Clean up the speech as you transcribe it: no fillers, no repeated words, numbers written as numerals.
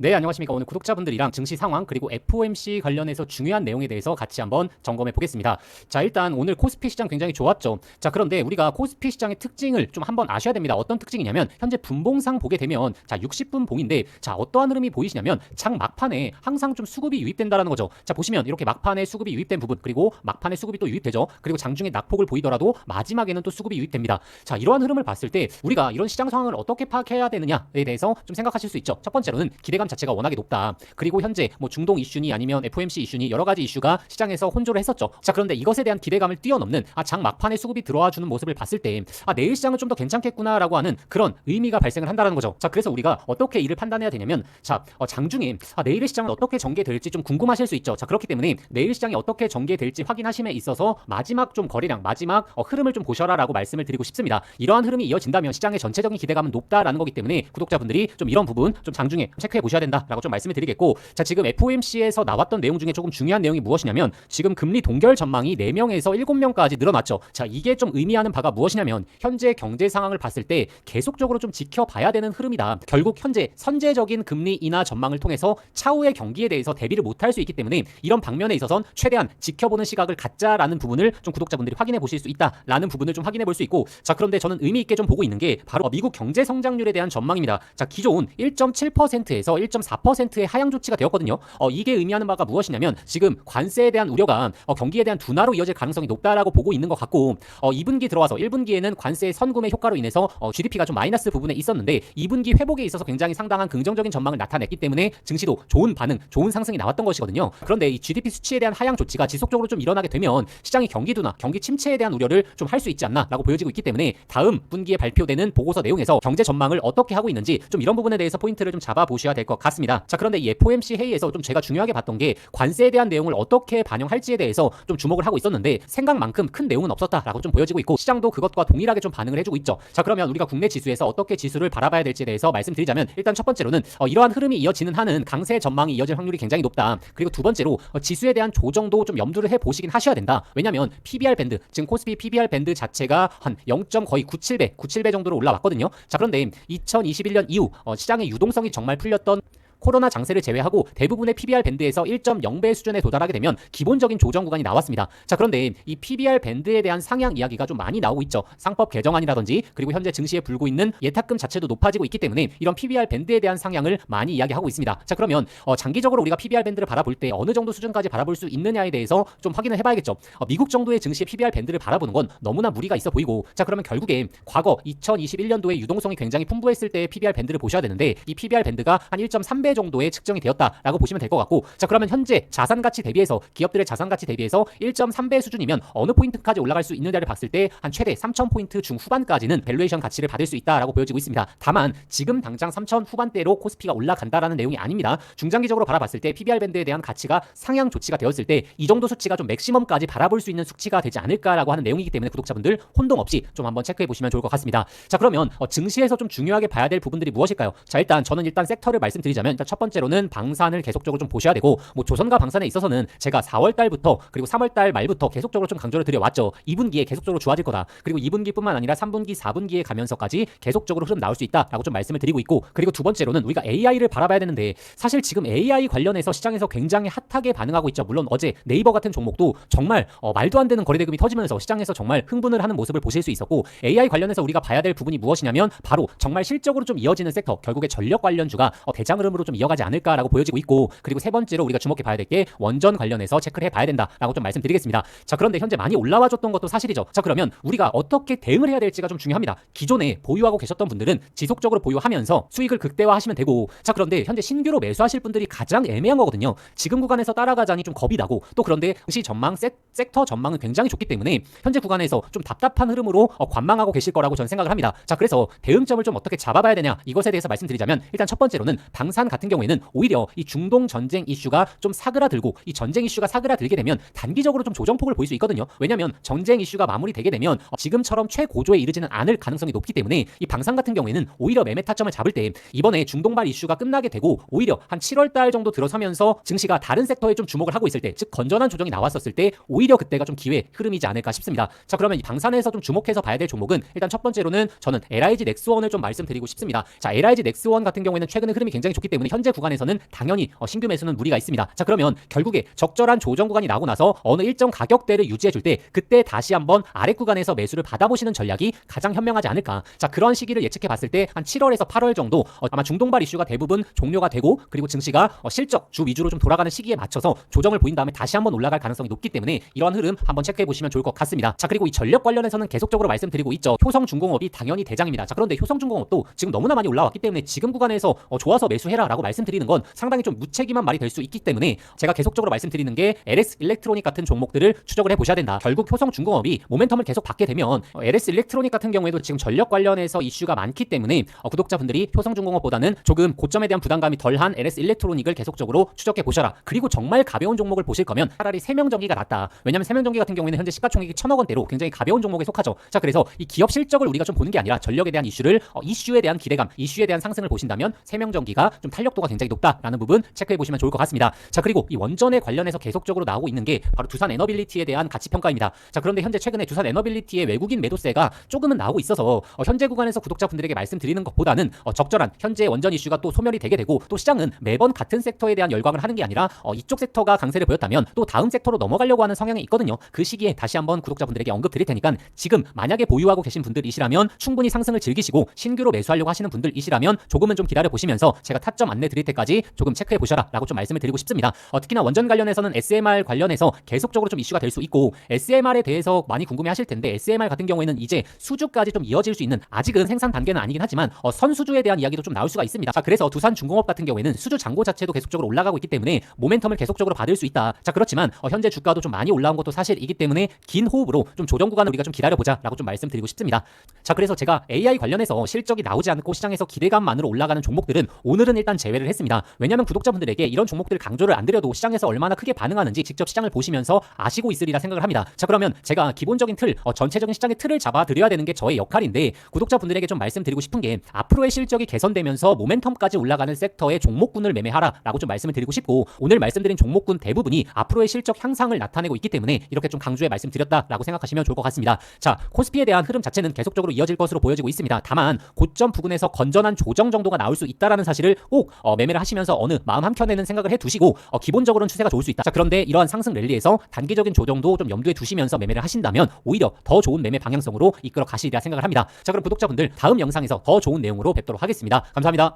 네, 안녕하십니까. 오늘 구독자분들이랑 증시 상황 그리고 FOMC 관련해서 중요한 내용에 대해서 같이 한번 점검해 보겠습니다. 자, 일단 오늘 코스피 시장 굉장히 좋았죠. 자, 그런데 우리가 코스피 시장의 특징을 좀 한번 아셔야 됩니다. 어떤 특징이냐면 현재 분봉상 보게 되면 자, 60분 봉인데 자, 어떠한 흐름이 보이시냐면 장 막판에 항상 좀 수급이 유입된다라는 거죠. 자, 보시면 이렇게 막판에 수급이 유입된 부분 그리고 막판에 수급이 또 유입되죠. 그리고 장중에 낙폭을 보이더라도 마지막에는 또 수급이 유입됩니다. 자, 이러한 흐름을 봤을 때 우리가 이런 시장 상황을 어떻게 파악해야 되느냐에 대해서 좀 생각하실 수 있죠. 첫 번째로는 기대감 자체가 워낙에 높다. 그리고 현재 뭐 중동 이슈니 아니면 FOMC 이슈니 여러 가지 이슈가 시장에서 혼조를 했었죠. 자, 그런데 이것에 대한 기대감을 뛰어넘는 장 막판에 수급이 들어와 주는 모습을 봤을 때 내일 시장은 좀 더 괜찮겠구나라고 하는 그런 의미가 발생을 한다는 거죠. 자, 그래서 우리가 어떻게 이를 판단해야 되냐면 자, 장중에 내일의 시장은 어떻게 전개될지 좀 궁금하실 수 있죠. 자, 그렇기 때문에 내일 시장이 어떻게 전개될지 확인하심에 있어서 마지막 좀 거래량, 마지막 흐름을 좀 보셔라라고 말씀을 드리고 싶습니다. 이러한 흐름이 이어진다면 시장의 전체적인 기대감은 높다라는 거기 때문에 구독자분들이 좀 이런 부분 좀 장중에 체크해 보셔야 된다라고 좀 말씀을 드리겠고, 자, 지금 FOMC에서 나왔던 내용 중에 조금 중요한 내용이 무엇이냐면 지금 금리 동결 전망이 4명에서 7명까지 늘어났죠. 자, 이게 좀 의미하는 바가 무엇이냐면 현재 경제 상황을 봤을 때 계속적으로 좀 지켜봐야 되는 흐름이다. 결국 현재 선제적인 금리 인하 전망을 통해서 차후의 경기에 대해서 대비를 못할 수 있기 때문에 이런 방면에 있어서는 최대한 지켜보는 시각을 갖자라는 부분을 좀 구독자분들이 확인해 보실 수 있다라는 부분을 좀 확인해 볼 수 있고, 자, 그런데 저는 의미 있게 좀 보고 있는 게 바로 미국 경제 성장률에 대한 전망입니다. 자, 기존 1.7%에서 1.4%의 하향 조치가 되었거든요. 이게 의미하는 바가 무엇이냐면 지금 관세에 대한 우려가 경기에 대한 둔화로 이어질 가능성이 높다라고 보고 있는 것 같고, 2분기 들어와서 1분기에는 관세 선구매 효과로 인해서 GDP가 좀 마이너스 부분에 있었는데 2분기 회복에 있어서 굉장히 상당한 긍정적인 전망을 나타냈기 때문에 증시도 좋은 반응, 좋은 상승이 나왔던 것이거든요. 그런데 이 GDP 수치에 대한 하향 조치가 지속적으로 좀 일어나게 되면 시장이 경기 둔화, 경기 침체에 대한 우려를 좀 할 수 있지 않나라고 보여지고 있기 때문에 다음 분기에 발표되는 보고서 내용에서 경제 전망을 어떻게 하고 있는지 좀 이런 부분에 대해서 포인트를 좀 잡아 보셔야 될 것 같습니다. 자, 그런데 이 FOMC 회의에서 좀 제가 중요하게 봤던 게 관세에 대한 내용을 어떻게 반영할지에 대해서 좀 주목을 하고 있었는데 생각만큼 큰 내용은 없었다라고 좀 보여지고 있고 시장도 그것과 동일하게 좀 반응을 해주고 있죠. 자, 그러면 우리가 국내 지수에서 어떻게 지수를 바라봐야 될지에 대해서 말씀드리자면 일단 첫 번째로는 이러한 흐름이 이어지는 한은 강세 전망이 이어질 확률이 굉장히 높다. 그리고 두 번째로 지수에 대한 조정도 좀 염두를 해보시긴 하셔야 된다. 왜냐면 PBR 밴드, 지금 코스피 PBR 밴드 자체가 한 0. 거의 97배 정도로 올라왔거든요. 자, 그런데 2021년 이후 시장의 유동성이 정말 풀렸던 코로나 장세를 제외하고 대부분의 PBR 밴드에서 1.0배 수준에 도달하게 되면 기본적인 조정 구간이 나왔습니다. 자, 그런데 이 PBR 밴드에 대한 상향 이야기가 좀 많이 나오고 있죠. 상법 개정안이라든지 그리고 현재 증시에 불고 있는 예탁금 자체도 높아지고 있기 때문에 이런 PBR 밴드에 대한 상향을 많이 이야기하고 있습니다. 자, 그러면 장기적으로 우리가 PBR 밴드를 바라볼 때 어느 정도 수준까지 바라볼 수 있느냐에 대해서 좀 확인을 해봐야겠죠. 미국 정도의 증시의 PBR 밴드를 바라보는 건 너무나 무리가 있어 보이고, 자, 그러면 결국에 과거 2021년도에 유동성이 굉장히 풍부했을 때의 PBR 밴드를 보셔야 되는데 이 PBR 밴드가 한 1.3배 정도에 측정이 되었다라고 보시면 될 것 같고, 자, 그러면 현재 자산 가치 대비해서 기업들의 자산 가치 대비해서 1.3배 수준이면 어느 포인트까지 올라갈 수 있느냐를 봤을 때 한 최대 3,000포인트 중후반까지는 밸류에이션 가치를 받을 수 있다라고 보여지고 있습니다. 다만 지금 당장 3,000 후반대로 코스피가 올라간다라는 내용이 아닙니다. 중장기적으로 바라봤을 때 PBR 밴드에 대한 가치가 상향 조치가 되었을 때 이 정도 수치가 좀 맥시멈까지 바라볼 수 있는 수치가 되지 않을까라고 하는 내용이기 때문에 구독자분들 혼동 없이 좀 한번 체크해 보시면 좋을 것 같습니다. 자, 그러면 증시에서 좀 중요하게 봐야 될 부분들이 무엇일까요? 자, 일단 저는 섹터를 말씀드리자면 일단 첫 번째로는 방산을 계속적으로 좀 보셔야 되고, 뭐 조선과 방산에 있어서는 제가 4월 달부터 그리고 3월 달 말부터 계속적으로 좀 강조를 드려왔죠. 2분기에 계속적으로 좋아질 거다. 그리고 2분기뿐만 아니라 3분기, 4분기에 가면서까지 계속적으로 흐름 나올 수 있다라고 좀 말씀을 드리고 있고, 그리고 두 번째로는 우리가 AI를 바라봐야 되는데 사실 지금 AI 관련해서 시장에서 굉장히 핫하게 반응하고 있죠. 물론 어제 네이버 같은 종목도 정말 말도 안 되는 거래 대금이 터지면서 시장에서 정말 흥분을 하는 모습을 보실 수 있었고, AI 관련해서 우리가 봐야 될 부분이 무엇이냐면 바로 정말 실적으로 좀 이어지는 섹터, 결국에 전력 관련주가 대장 흐름으로 좀 이어가지 않을까라고 보여지고 있고, 그리고 세 번째로 우리가 주목해 봐야 될 게 원전 관련해서 체크를 해봐야 된다라고 좀 말씀드리겠습니다. 자, 그런데 현재 많이 올라와줬던 것도 사실이죠. 자, 그러면 우리가 어떻게 대응을 해야 될지가 좀 중요합니다. 기존에 보유하고 계셨던 분들은 지속적으로 보유하면서 수익을 극대화하시면 되고, 자, 그런데 현재 신규로 매수하실 분들이 가장 애매한 거거든요. 지금 구간에서 따라가자니 좀 겁이 나고, 또 그런데 증시 전망, 섹터 전망은 굉장히 좋기 때문에 현재 구간에서 좀 답답한 흐름으로 관망하고 계실 거라고 저는 생각을 합니다. 자, 그래서 대응점을 좀 어떻게 잡아봐야 되냐, 이것에 대해서 말씀드리자면 일단 첫 번째로는 방산 같은 경우에는 오히려 이 중동 전쟁 이슈가 좀 사그라들고, 이 전쟁 이슈가 사그라들게 되면 단기적으로 좀 조정폭을 보일 수 있거든요. 왜냐하면 전쟁 이슈가 마무리되게 되면 지금처럼 최고조에 이르지는 않을 가능성이 높기 때문에 이 방산 같은 경우에는 오히려 매매 타점을 잡을 때 이번에 중동발 이슈가 끝나게 되고 오히려 한 7월 달 정도 들어서면서 증시가 다른 섹터에 좀 주목을 하고 있을 때, 즉 건전한 조정이 나왔었을 때 오히려 그때가 좀 기회 흐름이지 않을까 싶습니다. 자, 그러면 이 방산에서 좀 주목해서 봐야 될 종목은 일단 첫 번째로는 저는 LIG 넥스원을 좀 말씀드리고 싶습니다. 자, LIG 넥스원 같은 경우에는 최근에 흐름이 굉장히 좋기 때문에 때문에 현재 구간에서는 당연히 신규 매수는 무리가 있습니다. 자, 그러면 결국에 적절한 조정 구간이 나오고 나서 어느 일정 가격대를 유지해 줄 때 그때 다시 한번 아래 구간에서 매수를 받아보시는 전략이 가장 현명하지 않을까. 자, 그런 시기를 예측해 봤을 때 한 7월에서 8월 정도 아마 중동발 이슈가 대부분 종료가 되고 그리고 증시가 실적 주 위주로 좀 돌아가는 시기에 맞춰서 조정을 보인 다음에 다시 한번 올라갈 가능성이 높기 때문에 이러한 흐름 한번 체크해 보시면 좋을 것 같습니다. 자, 그리고 이 전력 관련해서는 계속적으로 말씀드리고 있죠. 효성중공업이 당연히 대장입니다. 자, 그런데 효성중공업도 지금 너무나 많이 올라왔기 때문에 지금 구간에서 좋아서 매수해라 라고 말씀드리는 건 상당히 좀 무책임한 말이 될 수 있기 때문에 제가 계속적으로 말씀드리는 게 LS 일렉트로닉 같은 종목들을 추적을 해보셔야 된다. 결국 효성중공업이 모멘텀을 계속 받게 되면 LS 일렉트로닉 같은 경우에도 지금 전력 관련해서 이슈가 많기 때문에 구독자분들이 효성중공업보다는 조금 고점에 대한 부담감이 덜한 LS 일렉트로닉을 계속적으로 추적해 보셔라. 그리고 정말 가벼운 종목을 보실 거면 차라리 세명전기가 낫다. 왜냐면 세명전기 같은 경우에는 현재 시가총액이 1,000억 원대로 굉장히 가벼운 종목에 속하죠. 자, 그래서 이 기업 실적을 우리가 좀 보는 게 아니라 전력에 대한 이슈에 대한 기대감, 이슈에 대한 상승을 보신다면 세명전기가 좀 탄력도가 굉장히 높다라는 부분 체크해 보시면 좋을 것 같습니다. 자, 그리고 이 원전에 관련해서 계속적으로 나오고 있는 게 바로 두산 에너빌리티에 대한 가치 평가입니다. 자, 그런데 현재 최근에 두산 에너빌리티의 외국인 매도세가 조금은 나오고 있어서 현재 구간에서 구독자분들에게 말씀드리는 것보다는 적절한 현재 원전 이슈가 또 소멸이 되게 되고 또 시장은 매번 같은 섹터에 대한 열광을 하는 게 아니라 이쪽 섹터가 강세를 보였다면 또 다음 섹터로 넘어가려고 하는 성향이 있거든요. 그 시기에 다시 한번 구독자분들에게 언급 드릴 테니까 지금 만약에 보유하고 계신 분들이시라면 충분히 상승을 즐기시고 신규로 매수하려고 하시는 분들이시라면 조금은 좀 기다려 보시면서 제가 타점 안내 드릴 때까지 조금 체크해 보셔라 라고 좀 말씀을 드리고 싶습니다. 특히나 원전 관련해서는 SMR 관련해서 계속적으로 좀 이슈가 될 수 있고 SMR에 대해서 많이 궁금해 하실 텐데 SMR 같은 경우에는 이제 수주까지 좀 이어질 수 있는 아직은 생산 단계는 아니긴 하지만 선수주에 대한 이야기도 좀 나올 수가 있습니다. 자, 그래서 두산중공업 같은 경우에는 수주 잔고 자체도 계속적으로 올라가고 있기 때문에 모멘텀을 계속적으로 받을 수 있다. 자, 그렇지만 현재 주가도 좀 많이 올라온 것도 사실이기 때문에 긴 호흡으로 좀 조정 구간을 우리가 좀 기다려보자 라고 좀 말씀드리고 싶습니다. 자, 그래서 제가 AI 관련해서 실적이 나오지 않고 시장에서 기대감만으로 올라가는 종목들은 오늘은 일단 제외를 했습니다. 왜냐하면 구독자분들에게 이런 종목들을 강조를 안 드려도 시장에서 얼마나 크게 반응하는지 직접 시장을 보시면서 아시고 있으리라 생각을 합니다. 자, 그러면 제가 기본적인 틀, 전체적인 시장의 틀을 잡아드려야 되는 게 저의 역할인데 구독자분들에게 좀 말씀드리고 싶은 게 앞으로의 실적이 개선되면서 모멘텀까지 올라가는 섹터의 종목군을 매매하라 라고 좀 말씀을 드리고 싶고 오늘 말씀드린 종목군 대부분이 앞으로의 실적 향상을 나타내고 있기 때문에 이렇게 좀 강조해 말씀드렸다라고 생각하시면 좋을 것 같습니다. 자, 코스피에 대한 흐름 자체는 계속적으로 이어질 것으로 보여지고 있습니다. 다만 고점 부근에서 건전한 조정 정도가 나올 수 있다라는 사실을 꼭 매매를 하시면서 어느 마음 한켠에는 생각을 해두시고 기본적으로는 추세가 좋을 수 있다. 자, 그런데 이러한 상승 랠리에서 단기적인 조정도 좀 염두에 두시면서 매매를 하신다면 오히려 더 좋은 매매 방향성으로 이끌어 가시리라 생각을 합니다. 자, 그럼 구독자분들 다음 영상에서 더 좋은 내용으로 뵙도록 하겠습니다. 감사합니다.